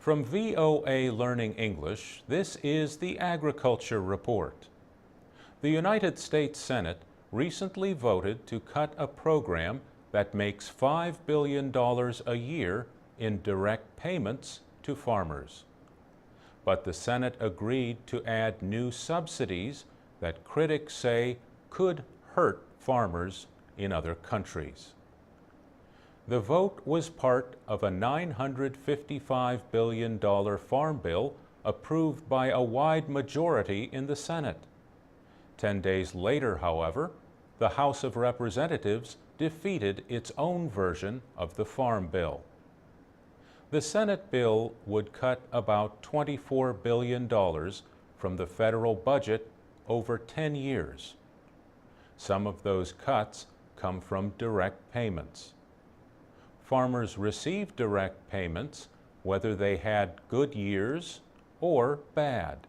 From VOA Learning English, this is the Agriculture Report. The United States Senate recently voted to cut a program that makes $5 billion a year in direct payments to farmers. But the Senate agreed to add new subsidies that critics say could hurt farmers in other countries. The vote was part of a $955 billion farm bill approved by a wide majority in the Senate. 10 days later, however, the House of Representatives defeated its own version of the farm bill. The Senate bill would cut about $24 billion from the federal budget over 10 years. Some of those cuts come from direct payments. Farmers receive direct payments whether they had good years or bad.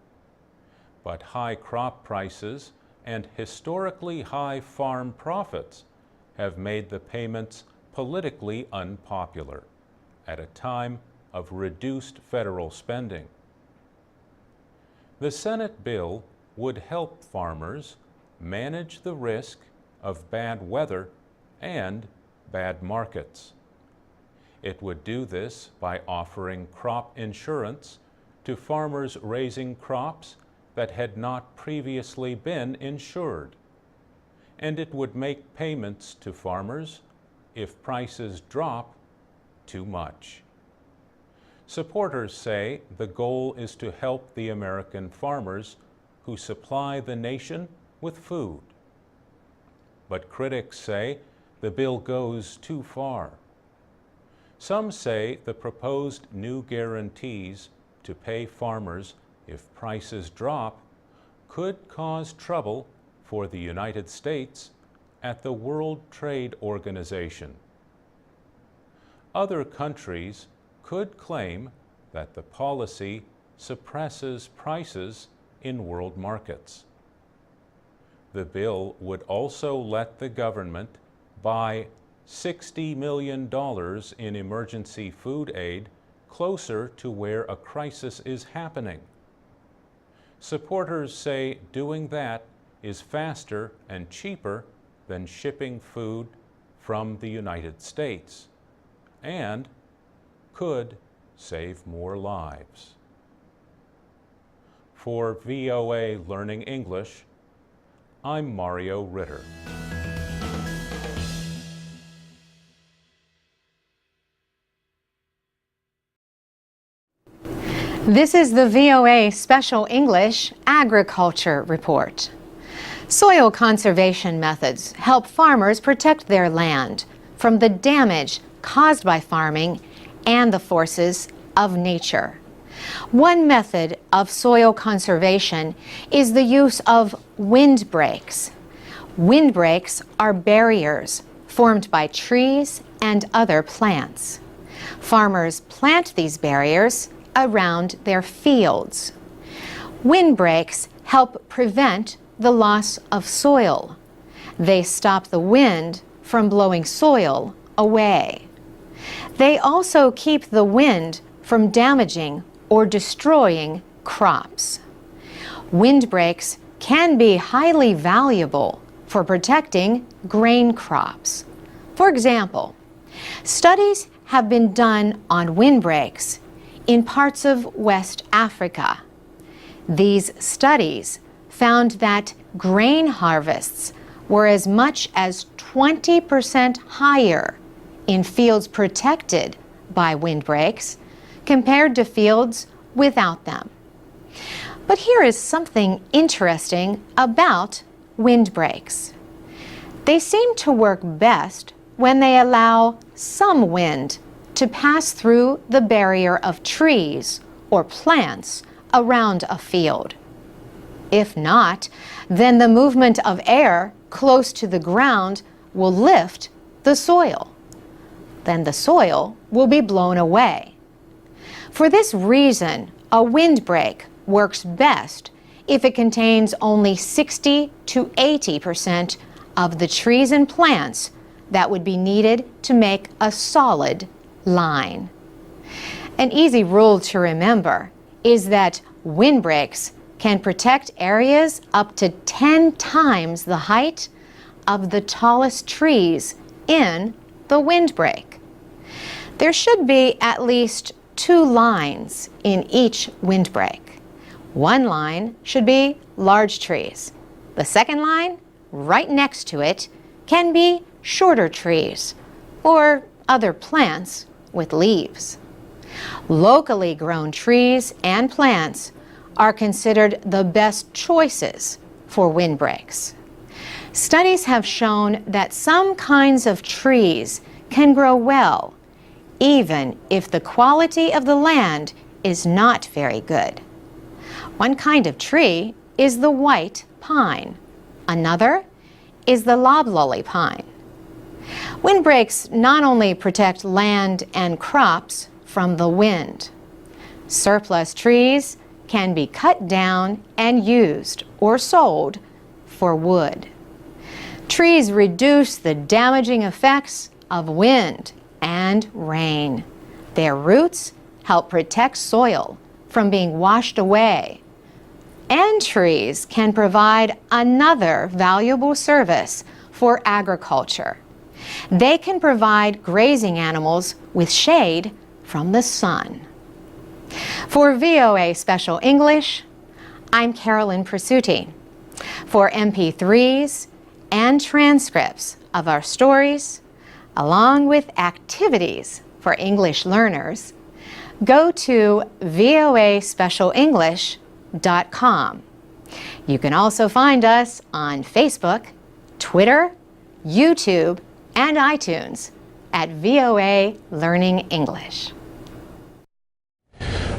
But high crop prices and historically high farm profits have made the payments politically unpopular at a time of reduced federal spending. The Senate bill would help farmers manage the risk of bad weather and bad markets. It would do this by offering crop insurance to farmers raising crops that had not previously been insured. And it would make payments to farmers if prices drop too much. Supporters say the goal is to help the American farmers who supply the nation with food. But critics say the bill goes too far. Some say the proposed new guarantees to pay farmers if prices drop could cause trouble for the United States at the World Trade Organization. Other countries could claim that the policy suppresses prices in world markets. The bill would also let the government buy $60 million in emergency food aid closer to where a crisis is happening. Supporters say doing that is faster and cheaper than shipping food from the United States and could save more lives. For VOA Learning English, I'm Mario Ritter. This is the VOA Special English Agriculture Report. Soil conservation methods help farmers protect their land from the damage caused by farming and the forces of nature. One method of soil conservation is the use of windbreaks. Windbreaks are barriers formed by trees and other plants. Farmers plant these barriers around their fields. Windbreaks help prevent the loss of soil. They stop the wind from blowing soil away. They also keep the wind from damaging or destroying crops. Windbreaks can be highly valuable for protecting grain crops. For example, studies have been done on windbreaks in parts of West Africa. These studies found that grain harvests were as much as 20% higher in fields protected by windbreaks compared to fields without them. But here is something interesting about windbreaks. They seem to work best when they allow some wind to pass through the barrier of trees or plants around a field. If not, then the movement of air close to the ground will lift the soil. Then the soil will be blown away. For this reason, a windbreak works best if it contains only 60 to 80% of the trees and plants that would be needed to make a solid line. An easy rule to remember is that windbreaks can protect areas up to 10 times the height of the tallest trees in the windbreak. There should be at least 2 lines in each windbreak. One line should be large trees. The second line, right next to it, can be shorter trees or other plants with leaves. Locally grown trees and plants are considered the best choices for windbreaks. Studies have shown that some kinds of trees can grow well, even if the quality of the land is not very good. One kind of tree is the white pine. Another is the loblolly pine. Windbreaks not only protect land and crops from the wind. Surplus trees can be cut down and used or sold for wood. Trees reduce the damaging effects of wind and rain. Their roots help protect soil from being washed away. And trees can provide another valuable service for agriculture. They can provide grazing animals with shade from the sun. For VOA Special English, I'm Carolyn Presutti. For MP3s and transcripts of our stories, along with activities for English learners, go to voaspecialenglish.com. You can also find us on Facebook, Twitter, YouTube, and iTunes at VOA Learning English.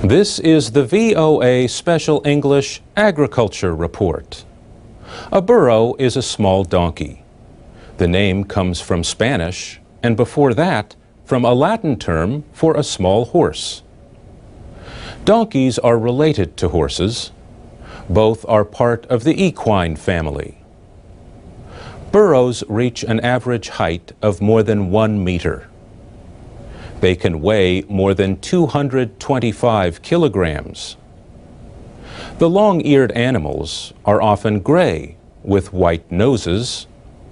This is the VOA Special English Agriculture Report. A burro is a small donkey. The name comes from Spanish, and before that, from a Latin term for a small horse. Donkeys are related to horses. Both are part of the equine family. Burros reach an average height of more than 1 meter. They can weigh more than 225 kilograms. The long-eared animals are often gray with white noses,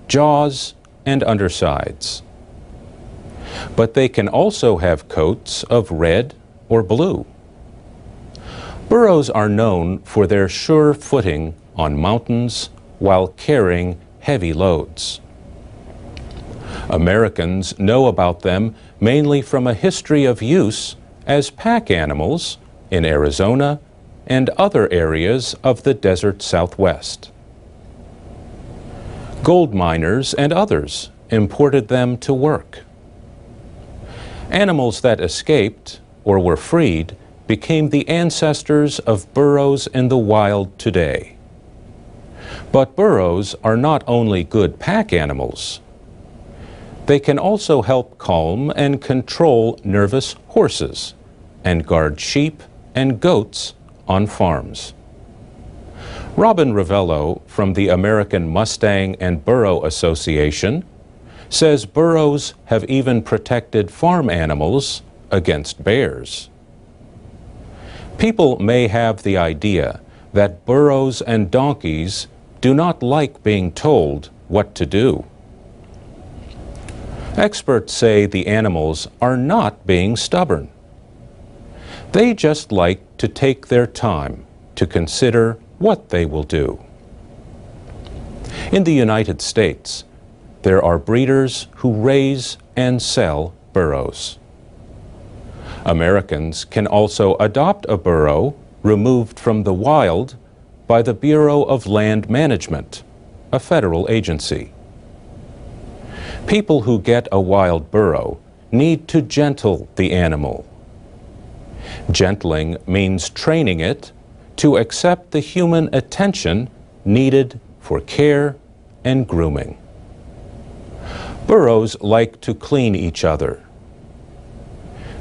jaws, and undersides. But they can also have coats of red or blue. Burros are known for their sure footing on mountains while carrying heavy loads. Americans know about them mainly from a history of use as pack animals in Arizona and other areas of the desert Southwest. Gold miners and others imported them to work. Animals that escaped or were freed became the ancestors of burros in the wild today. But burros are not only good pack animals. They can also help calm and control nervous horses and guard sheep and goats on farms. Robin Ravello from the American Mustang and Burro Association says burros have even protected farm animals against bears. People may have the idea that burros and donkeys do not like being told what to do. Experts say the animals are not being stubborn. They just like to take their time to consider what they will do. In the United States, there are breeders who raise and sell burros. Americans can also adopt a burro removed from the wild by the Bureau of Land Management, a federal agency. People who get a wild burro need to gentle the animal. Gentling means training it to accept the human attention needed for care and grooming. Burros like to clean each other.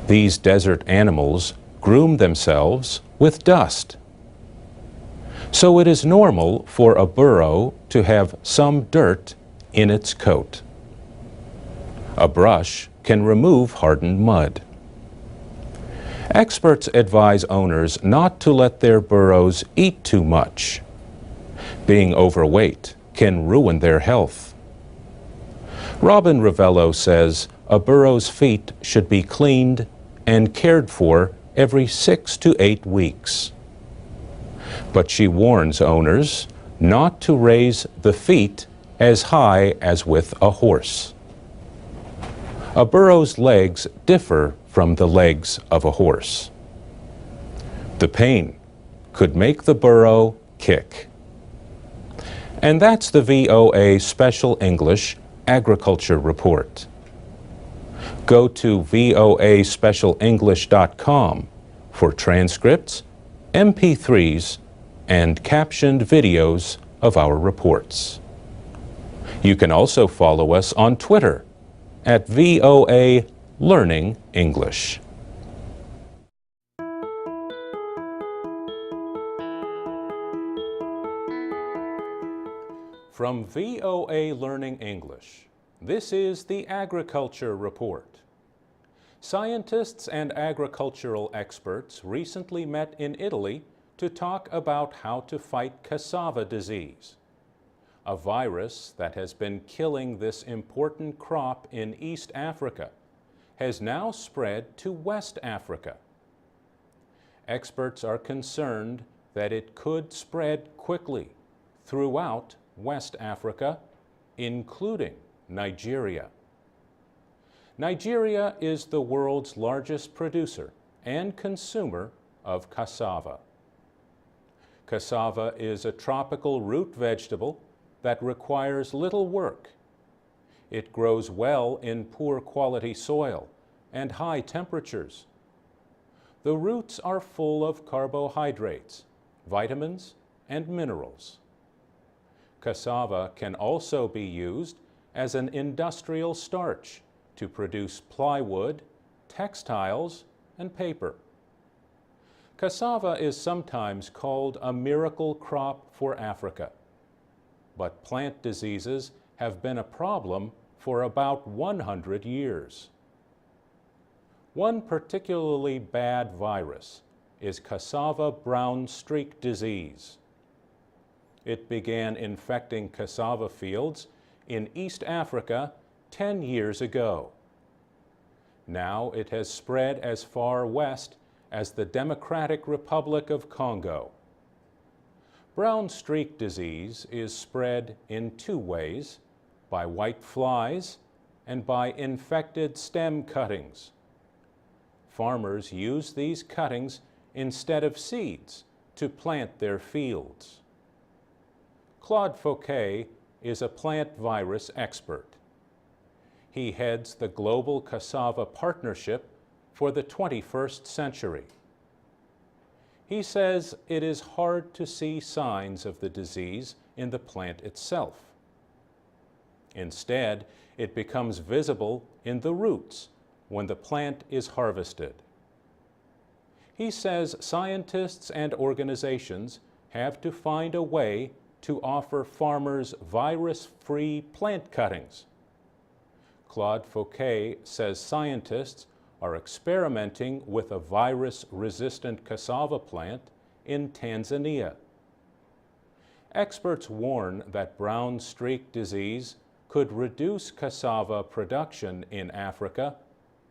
These desert animals groom themselves with dust. So it is normal for a burro to have some dirt in its coat. A brush can remove hardened mud. Experts advise owners not to let their burros eat too much. Being overweight can ruin their health. Robin Ravello says a burro's feet should be cleaned and cared for every 6 to 8 weeks. But she warns owners not to raise the feet as high as with a horse. A burro's legs differ from the legs of a horse. The pain could make the burro kick. And that's the VOA Special English Agriculture Report. Go to voaspecialenglish.com for transcripts, MP3s, and captioned videos of our reports. You can also follow us on Twitter at VOA Learning English. From VOA Learning English, this is the Agriculture Report. Scientists and agricultural experts recently met in Italy to talk about how to fight cassava disease, a virus that has been killing this important crop in East Africa has now spread to West Africa. Experts are concerned that it could spread quickly throughout West Africa, including Nigeria. Nigeria is the world's largest producer and consumer of cassava. Cassava is a tropical root vegetable that requires little work. It grows well in poor quality soil and high temperatures. The roots are full of carbohydrates, vitamins, and minerals. Cassava can also be used as an industrial starch to produce plywood, textiles, and paper. Cassava is sometimes called a miracle crop for Africa, but plant diseases have been a problem for about 100 years. One particularly bad virus is cassava brown streak disease. It began infecting cassava fields in East Africa 10 years ago. Now it has spread as far west as the Democratic Republic of Congo. Brown streak disease is spread in 2 ways, by white flies and by infected stem cuttings. Farmers use these cuttings instead of seeds to plant their fields. Claude Fouquet is a plant virus expert. He heads the Global Cassava Partnership for the 21st century. He says it is hard to see signs of the disease in the plant itself. Instead, it becomes visible in the roots when the plant is harvested. He says scientists and organizations have to find a way to offer farmers virus-free plant cuttings. Claude Fouquet says scientists are experimenting with a virus-resistant cassava plant in Tanzania. Experts warn that brown streak disease could reduce cassava production in Africa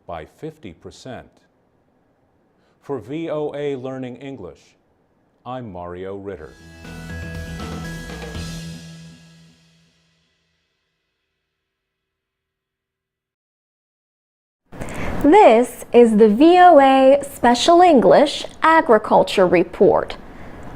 by 50%. For VOA Learning English, I'm Mario Ritter. This is the VOA Special English Agriculture Report.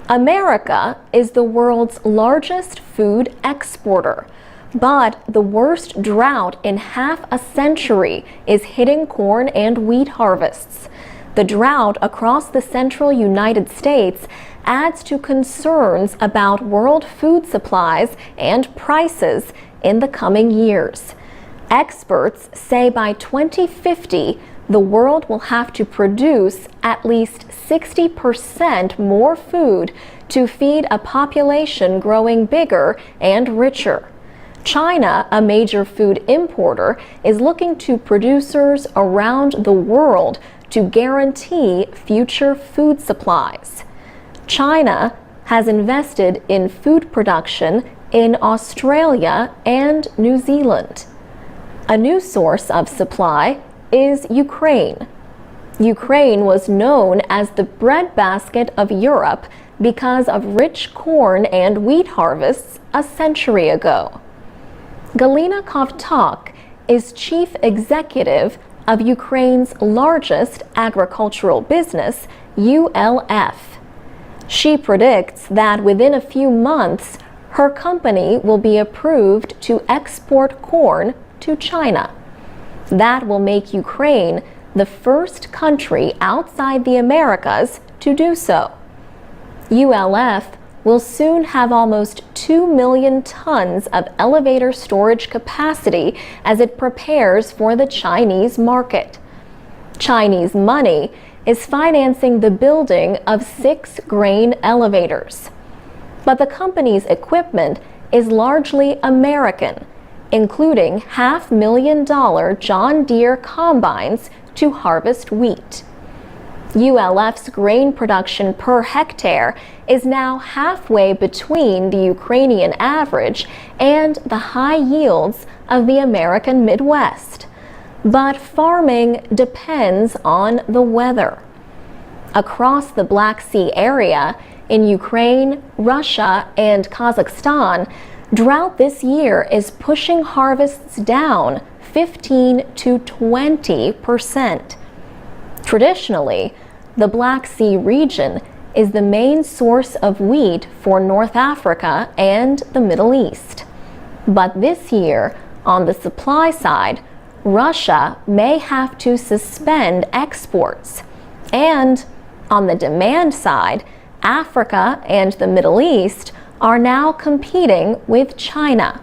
America is the world's largest food exporter, but the worst drought in half a century is hitting corn and wheat harvests. The drought across the central United States adds to concerns about world food supplies and prices in the coming years. Experts say by 2050, the world will have to produce at least 60% more food to feed a population growing bigger and richer. China, a major food importer, is looking to producers around the world to guarantee future food supplies. China has invested in food production in Australia and New Zealand. A new source of supply is Ukraine. Ukraine was known as the breadbasket of Europe because of rich corn and wheat harvests a century ago. Galina Kovtok is chief executive of Ukraine's largest agricultural business, ULF. She predicts that within a few months, her company will be approved to export corn to China. That will make Ukraine the first country outside the Americas to do so. ULF will soon have almost 2 million tons of elevator storage capacity as it prepares for the Chinese market. Chinese money is financing the building of 6 grain elevators. But the company's equipment is largely American, including $500,000 John Deere combines to harvest wheat. ULF's grain production per hectare is now halfway between the Ukrainian average and the high yields of the American Midwest. But farming depends on the weather. Across the Black Sea area, in Ukraine, Russia, and Kazakhstan, drought this year is pushing harvests down 15 to 20%. Traditionally, the Black Sea region is the main source of wheat for North Africa and the Middle East. But this year, on the supply side, Russia may have to suspend exports. And on the demand side, Africa and the Middle East are now competing with China.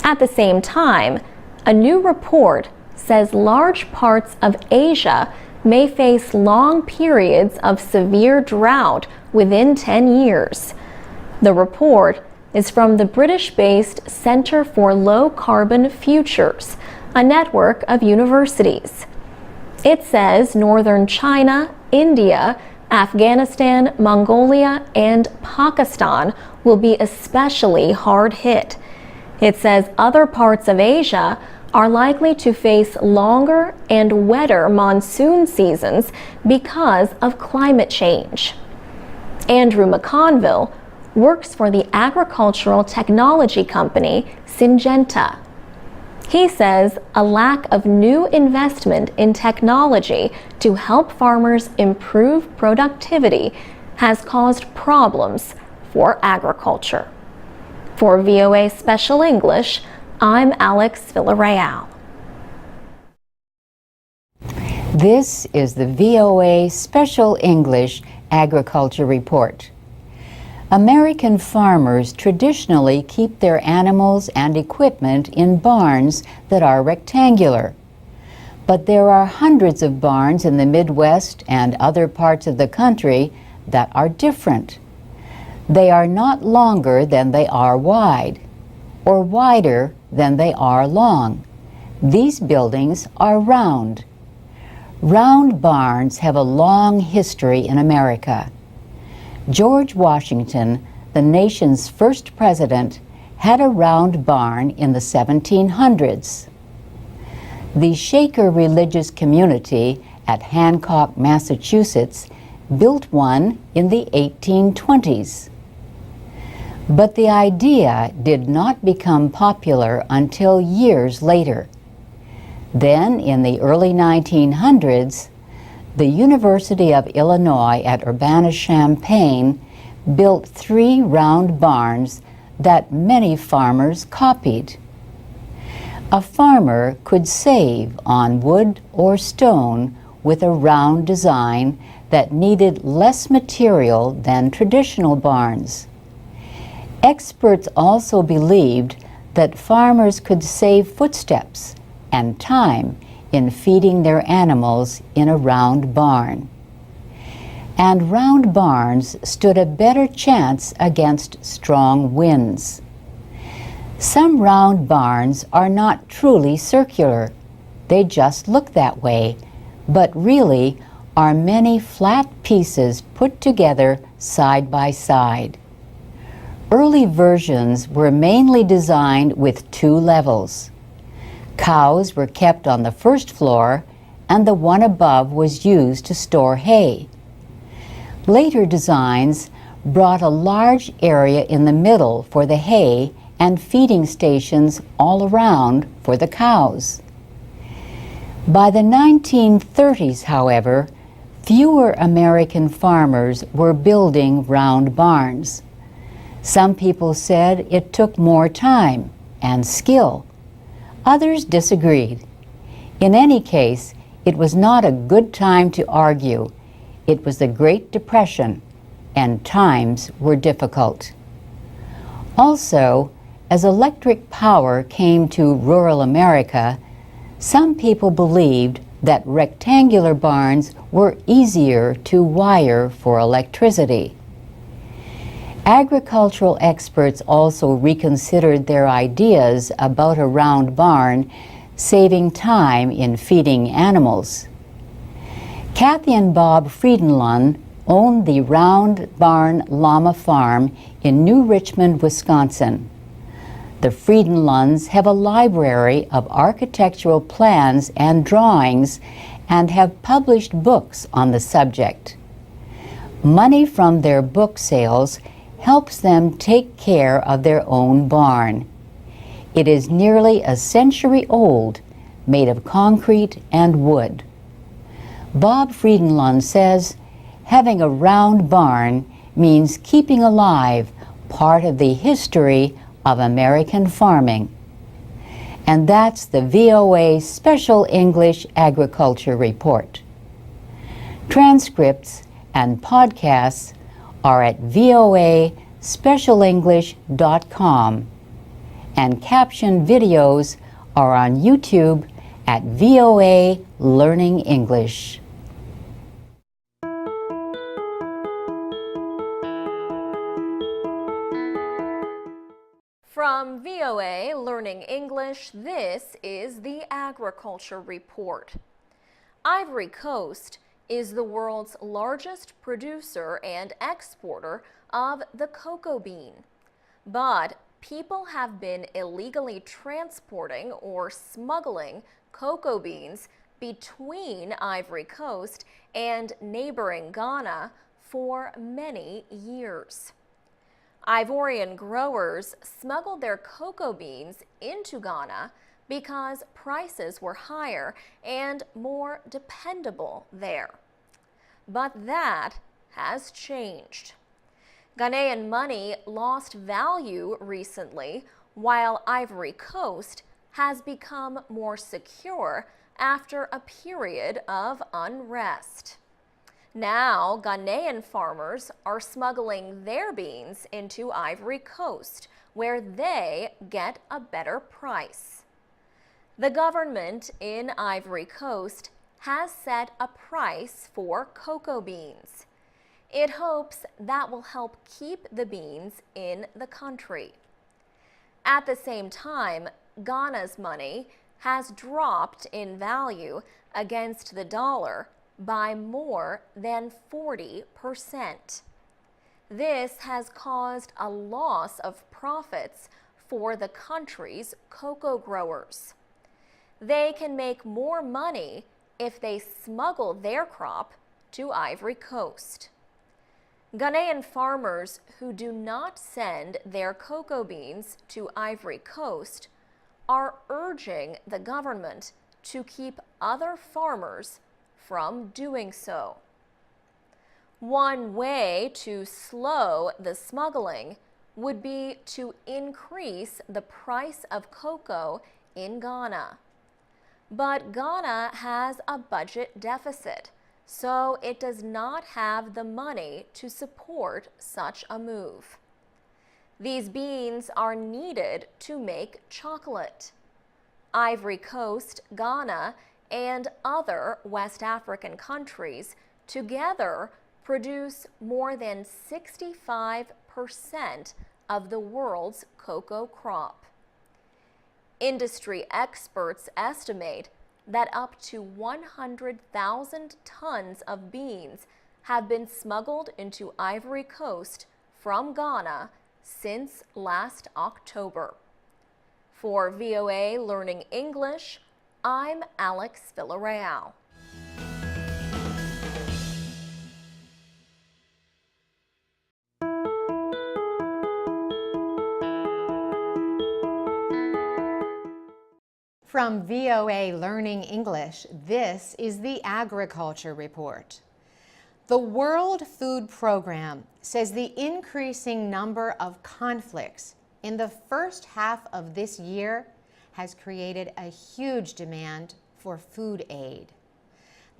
At the same time, a new report says large parts of Asia may face long periods of severe drought within 10 years. The report is from the British-based Centre for Low Carbon Futures, a network of universities. It says northern China, India, Afghanistan, Mongolia, and Pakistan will be especially hard hit. It says other parts of Asia are likely to face longer and wetter monsoon seasons because of climate change. Andrew McConville works for the agricultural technology company Syngenta. He says a lack of new investment in technology to help farmers improve productivity has caused problems for agriculture. For VOA Special English, I'm Alex Villarreal. This is the VOA Special English Agriculture Report. American farmers traditionally keep their animals and equipment in barns that are rectangular. But there are hundreds of barns in the Midwest and other parts of the country that are different. They are not longer than they are wide, or wider than they are long. These buildings are round. Round barns have a long history in America. George Washington, the nation's first president, had a round barn in the 1700s. The Shaker religious community at Hancock, Massachusetts, built one in the 1820s. But the idea did not become popular until years later. Then, in the early 1900s, the University of Illinois at Urbana-Champaign built 3 round barns that many farmers copied. A farmer could save on wood or stone with a round design that needed less material than traditional barns. Experts also believed that farmers could save footsteps and time in feeding their animals in a round barn. And round barns stood a better chance against strong winds. Some round barns are not truly circular. They just look that way, but really are many flat pieces put together side by side. Early versions were mainly designed with 2 levels. Cows were kept on the first floor, and the one above was used to store hay. Later designs brought a large area in the middle for the hay and feeding stations all around for the cows. By the 1930s, however, fewer American farmers were building round barns. Some people said it took more time and skill. Others disagreed. In any case, it was not a good time to argue. It was the Great Depression, and times were difficult. Also, as electric power came to rural America, some people believed that rectangular barns were easier to wire for electricity. Agricultural experts also reconsidered their ideas about a round barn saving time in feeding animals. Kathy and Bob Friedenlund owned the Round Barn Llama Farm in New Richmond, Wisconsin. The Friedenlunds have a library of architectural plans and drawings and have published books on the subject. Money from their book sales helps them take care of their own barn. It is nearly a century old, made of concrete and wood. Bob Friedenlund says, having a round barn means keeping alive part of the history of American farming. And that's the VOA Special English Agriculture Report. Transcripts and podcasts are at voaspecialenglish.com, and captioned videos are on YouTube at VOA Learning English. From VOA Learning English, this is the Agriculture Report. Ivory Coast is the world's largest producer and exporter of the cocoa bean. But people have been illegally transporting or smuggling cocoa beans between Ivory Coast and neighboring Ghana for many years. Ivorian growers smuggled their cocoa beans into Ghana because prices were higher and more dependable there. But that has changed. Ghanaian money lost value recently, while Ivory Coast has become more secure after a period of unrest. Now, Ghanaian farmers are smuggling their beans into Ivory Coast, where they get a better price. The government in Ivory Coast has set a price for cocoa beans. It hopes that will help keep the beans in the country. At the same time, Ghana's money has dropped in value against the dollar by more than 40%. This has caused a loss of profits for the country's cocoa growers. They can make more money if they smuggle their crop to Ivory Coast. Ghanaian farmers who do not send their cocoa beans to Ivory Coast are urging the government to keep other farmers from doing so. One way to slow the smuggling would be to increase the price of cocoa in Ghana. But Ghana has a budget deficit, so it does not have the money to support such a move. These beans are needed to make chocolate. Ivory Coast, Ghana, and other West African countries together produce more than 65% of the world's cocoa crop. Industry experts estimate that up to 100,000 tons of beans have been smuggled into Ivory Coast from Ghana since last October. For VOA Learning English, I'm Alex Villarreal. From VOA Learning English, this is the Agriculture Report. The World Food Program says the increasing number of conflicts in the first half of this year has created a huge demand for food aid.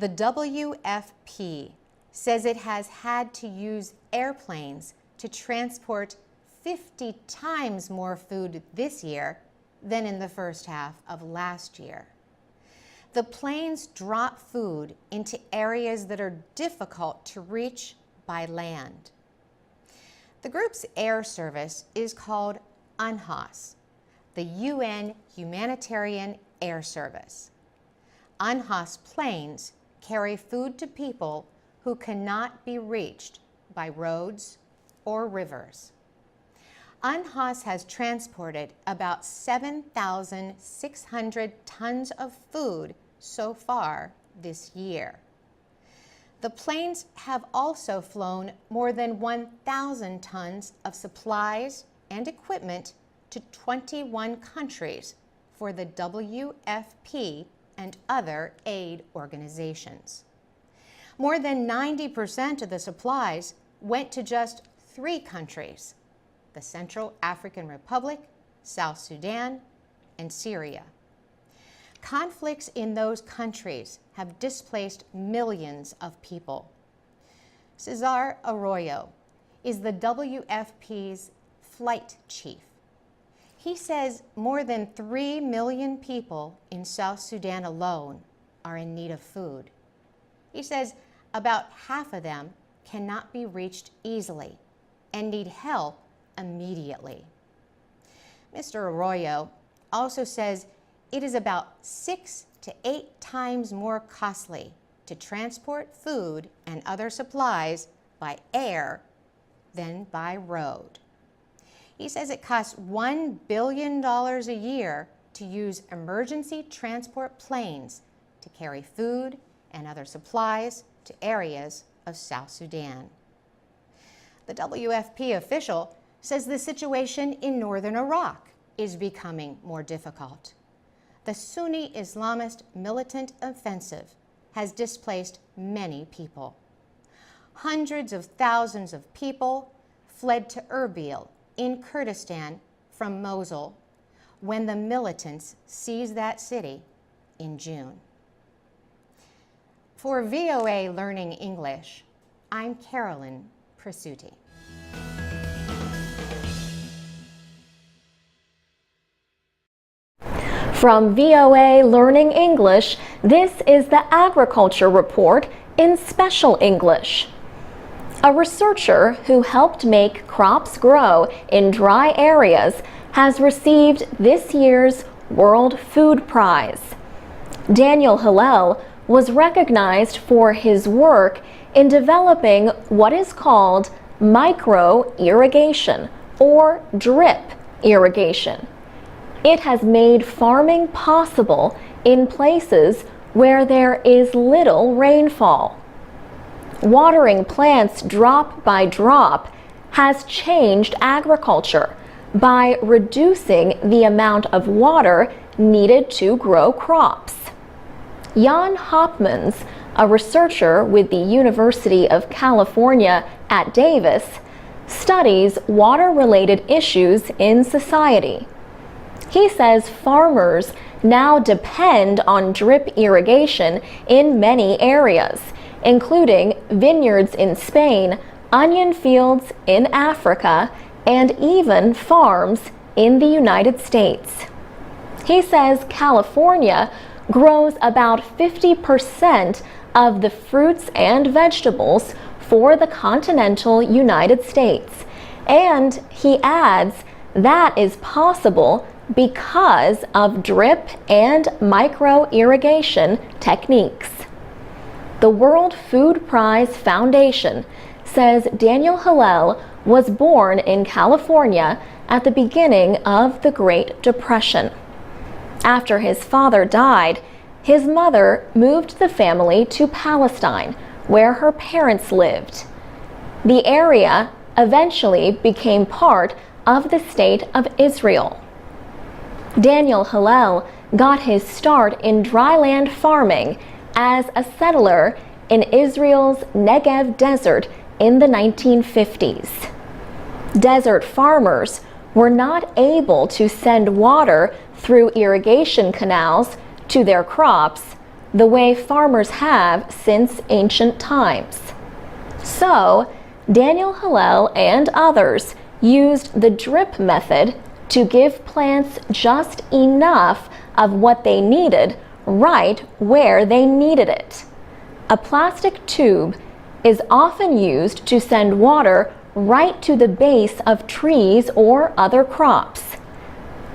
The WFP says it has had to use airplanes to transport 50 times more food this year than in the first half of last year. The planes drop food into areas that are difficult to reach by land. The group's air service is called UNHAS, the UN Humanitarian Air Service. UNHAS planes carry food to people who cannot be reached by roads or rivers. UNHAS has transported about 7,600 tons of food so far this year. The planes have also flown more than 1,000 tons of supplies and equipment to 21 countries for the WFP and other aid organizations. More than 90% of the supplies went to just 3 countries: the Central African Republic, South Sudan, and Syria. Conflicts in those countries have displaced millions of people. Cesar Arroyo is the WFP's flight chief. He says more than 3 million people in South Sudan alone are in need of food. He says about half of them cannot be reached easily and need help immediately. Mr. Arroyo also says it is about 6 to 8 times more costly to transport food and other supplies by air than by road. He says it costs $1 billion a year to use emergency transport planes to carry food and other supplies to areas of South Sudan. The WFP official says the situation in northern Iraq is becoming more difficult. The Sunni Islamist militant offensive has displaced many people. Hundreds of thousands of people fled to Erbil in Kurdistan from Mosul when the militants seized that city in June. For VOA Learning English, I'm Carolyn Presutti. From VOA Learning English, this is the Agriculture Report in Special English. A researcher who helped make crops grow in dry areas has received this year's World Food Prize. Daniel Hillel was recognized for his work in developing what is called micro-irrigation or drip irrigation. It has made farming possible in places where there is little rainfall. Watering plants drop by drop has changed agriculture by reducing the amount of water needed to grow crops. Jan Hopmans, a researcher with the University of California at Davis, studies water-related issues in society. He says farmers now depend on drip irrigation in many areas, including vineyards in Spain, onion fields in Africa, and even farms in the United States. He says California grows about 50% of the fruits and vegetables for the continental United States, and he adds that is possible because of drip and micro-irrigation techniques. The World Food Prize Foundation says Daniel Hillel was born in California at the beginning of the Great Depression. After his father died, his mother moved the family to Palestine, where her parents lived. The area eventually became part of the State of Israel. Daniel Hillel got his start in dryland farming as a settler in Israel's Negev desert in the 1950s. Desert farmers were not able to send water through irrigation canals to their crops the way farmers have since ancient times. So, Daniel Hillel and others used the drip method to give plants just enough of what they needed right where they needed it. A plastic tube is often used to send water right to the base of trees or other crops.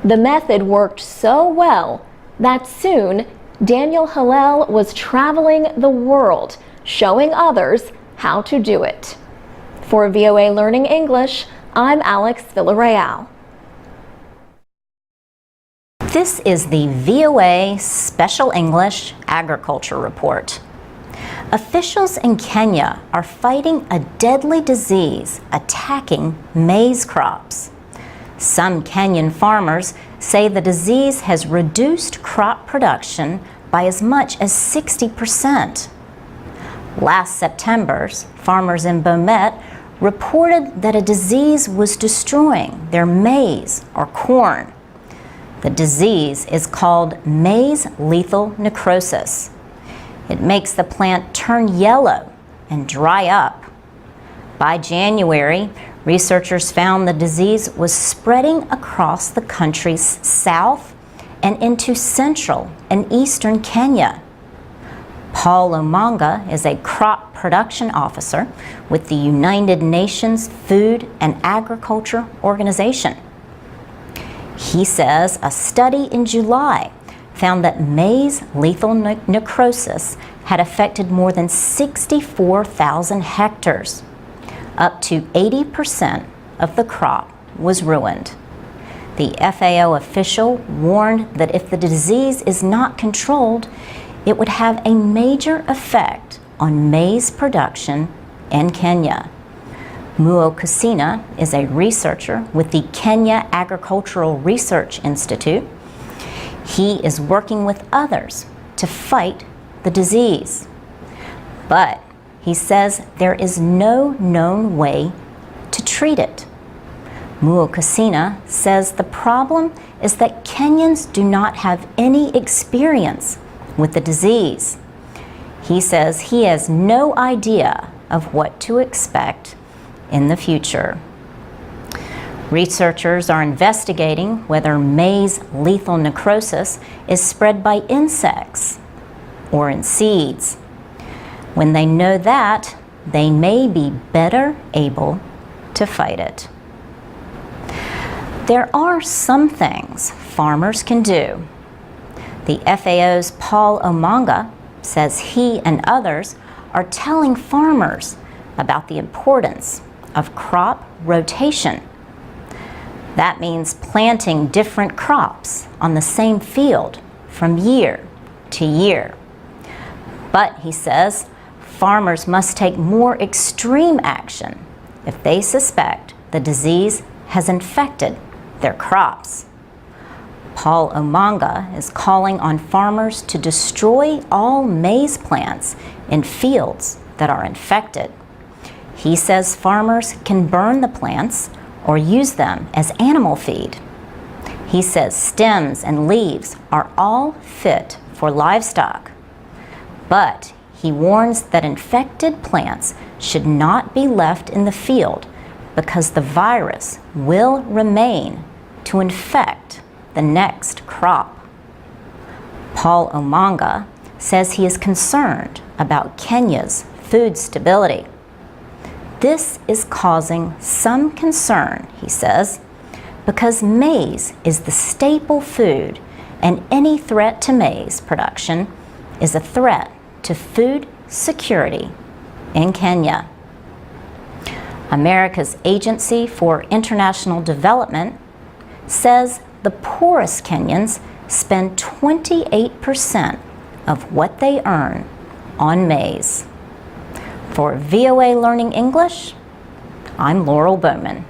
The method worked so well that soon Daniel Hillel was traveling the world, showing others how to do it. For VOA Learning English, I'm Alex Villarreal. This is the VOA Special English Agriculture Report. Officials in Kenya are fighting a deadly disease attacking maize crops. Some Kenyan farmers say the disease has reduced crop production by as much as 60%. Last September, farmers in Bomet reported that a disease was destroying their maize or corn. The disease is called maize lethal necrosis. It makes the plant turn yellow and dry up. By January, researchers found the disease was spreading across the country's south and into central and eastern Kenya. Paul Omanga is a crop production officer with the United Nations Food and Agriculture Organization. He says a study in July found that maize lethal necrosis had affected more than 64,000 hectares. Up to 80% of the crop was ruined. The FAO official warned that if the disease is not controlled, it would have a major effect on maize production in Kenya. Muo Kusina is a researcher with the Kenya Agricultural Research Institute. He is working with others to fight the disease. But he says there is no known way to treat it. Muo Kusina says the problem is that Kenyans do not have any experience with the disease. He says he has no idea of what to expect in the future. Researchers are investigating whether maize lethal necrosis is spread by insects or in seeds. When they know that, they may be better able to fight it. There are some things farmers can do. The FAO's Paul Omanga says he and others are telling farmers about the importance of crop rotation. That means planting different crops on the same field from year to year. But, he says, farmers must take more extreme action if they suspect the disease has infected their crops. Paul Omanga is calling on farmers to destroy all maize plants in fields that are infected. He says farmers can burn the plants or use them as animal feed. He says stems and leaves are all fit for livestock. But he warns that infected plants should not be left in the field because the virus will remain to infect the next crop. Paul Omanga says he is concerned about Kenya's food stability. This is causing some concern, he says, because maize is the staple food, and any threat to maize production is a threat to food security in Kenya. America's Agency for International Development says the poorest Kenyans spend 28% of what they earn on maize. For VOA Learning English, I'm Laurel Bowman.